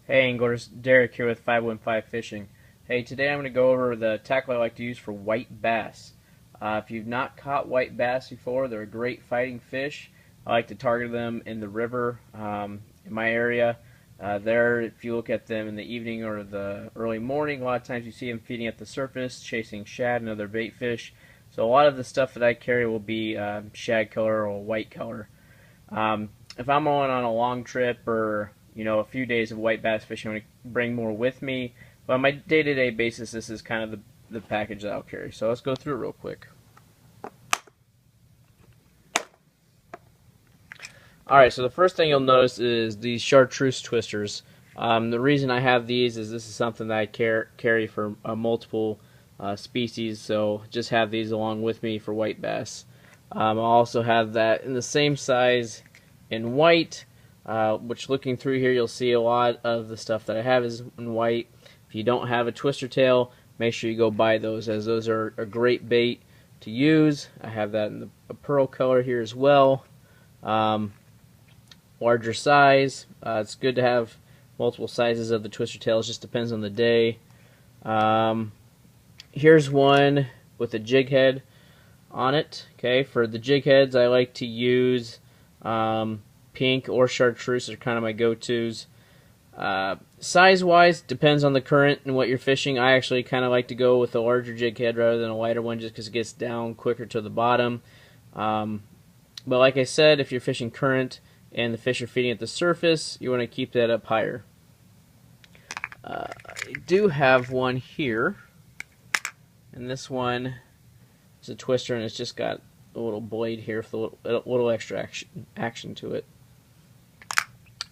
Hey anglers, Derek here with 515 Fishing. Hey, today I'm going to go over the tackle I like to use for white bass. If you've not caught white bass before, they're a great fighting fish. I like to target them in the river in my area. If you look at them in the evening or the early morning, a lot of times you see them feeding at the surface, chasing shad and other bait fish. So a lot of the stuff that I carry will be shad color or white color. If I'm going on a long trip or a few days of white bass fishing, I'm going to bring more with me. But on my day-to-day basis, this is kind of the package that I'll carry. So let's go through it real quick. Alright, so the first thing you'll notice is these chartreuse twisters. The reason I have these is this is something that I carry for multiple species, so just have these along with me for white bass. I'll also have that in the same size in white, which looking through here you'll see a lot of the stuff that I have is in white. If you don't have a twister tail, make sure you go buy those, as those are a great bait to use. I have that in a pearl color here as well. Larger size. It's good to have multiple sizes of the twister tails, just depends on the day. Here's one with a jig head on it. Okay, for the jig heads I like to use pink or chartreuse are kind of my go-tos. Size-wise, depends on the current and what you're fishing. I actually kind of like to go with a larger jig head rather than a lighter one, just because it gets down quicker to the bottom. But like I said, if you're fishing current and the fish are feeding at the surface, you want to keep that up higher. I do have one here, and this one is a twister, and it's just got a little blade here with a little extra action to it.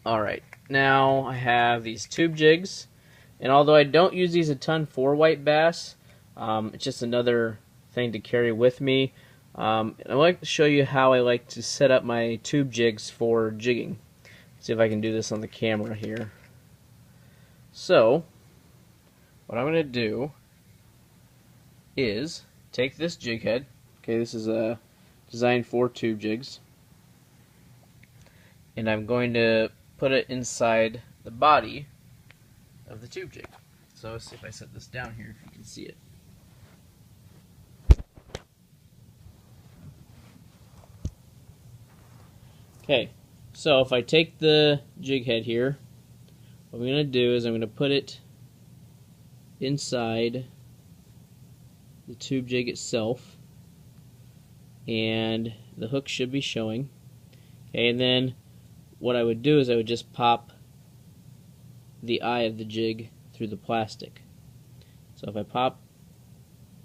Alright, now I have these tube jigs, and although I don't use these a ton for white bass, it's just another thing to carry with me. And I'd like to show you how I like to set up my tube jigs for jigging. See if I can do this on the camera here. So, what I'm going to do is take this jig head. Okay, this is designed for tube jigs, and I'm going to put it inside the body of the tube jig. So let's see if I set this down here, if you can see it. Okay, so if I take the jig head here, what I'm going to do is I'm going to put it inside the tube jig itself, and the hook should be showing. Okay, and then what I would do is I would just pop the eye of the jig through the plastic. So if I pop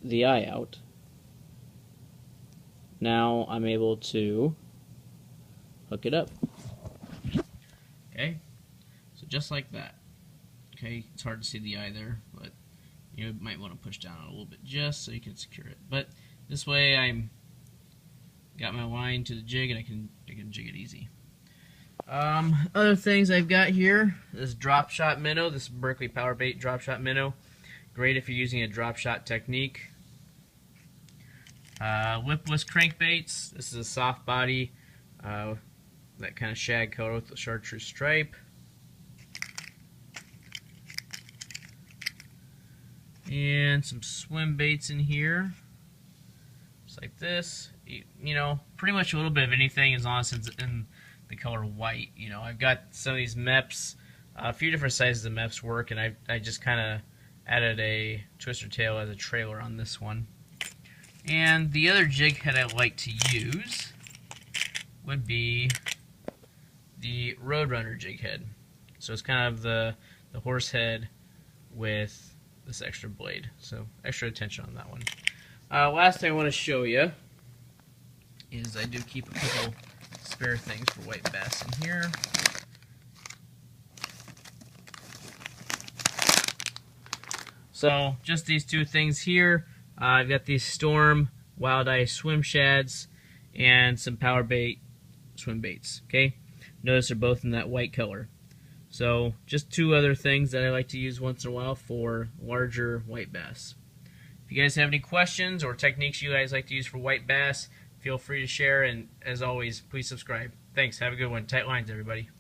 the eye out, now I'm able to hook it up. Okay, so just like that. Okay, it's hard to see the eye there, but you might want to push down a little bit just so you can secure it. But this way I'm got my line to the jig and I can jig it easy. Other things I've got here, this drop shot minnow, this Berkley Power Bait drop shot minnow. Great if you're using a drop shot technique. Whipless crankbaits. This is a soft body, that kind of shad color with the chartreuse stripe. And some swim baits in here, just like this. You know, pretty much a little bit of anything as long as it's in the color white. You know, I've got some of these MEPS, a few different sizes of MEPS work, and I just kind of added a twister tail as a trailer on this one. And the other jig head I like to use would be the Roadrunner jig head. So it's kind of the horse head with this extra blade, so extra attention on that one. Last thing I want to show you is I do keep a couple spare things for white bass in here. So just these two things here. I've got these Storm Wild Ice swim shads and some Power Bait swim baits. Okay, notice they're both in that white color. So just two other things that I like to use once in a while for larger white bass. If you guys have any questions or techniques you guys like to use for white bass, feel free to share, and as always, please subscribe. Thanks, have a good one. Tight lines, everybody.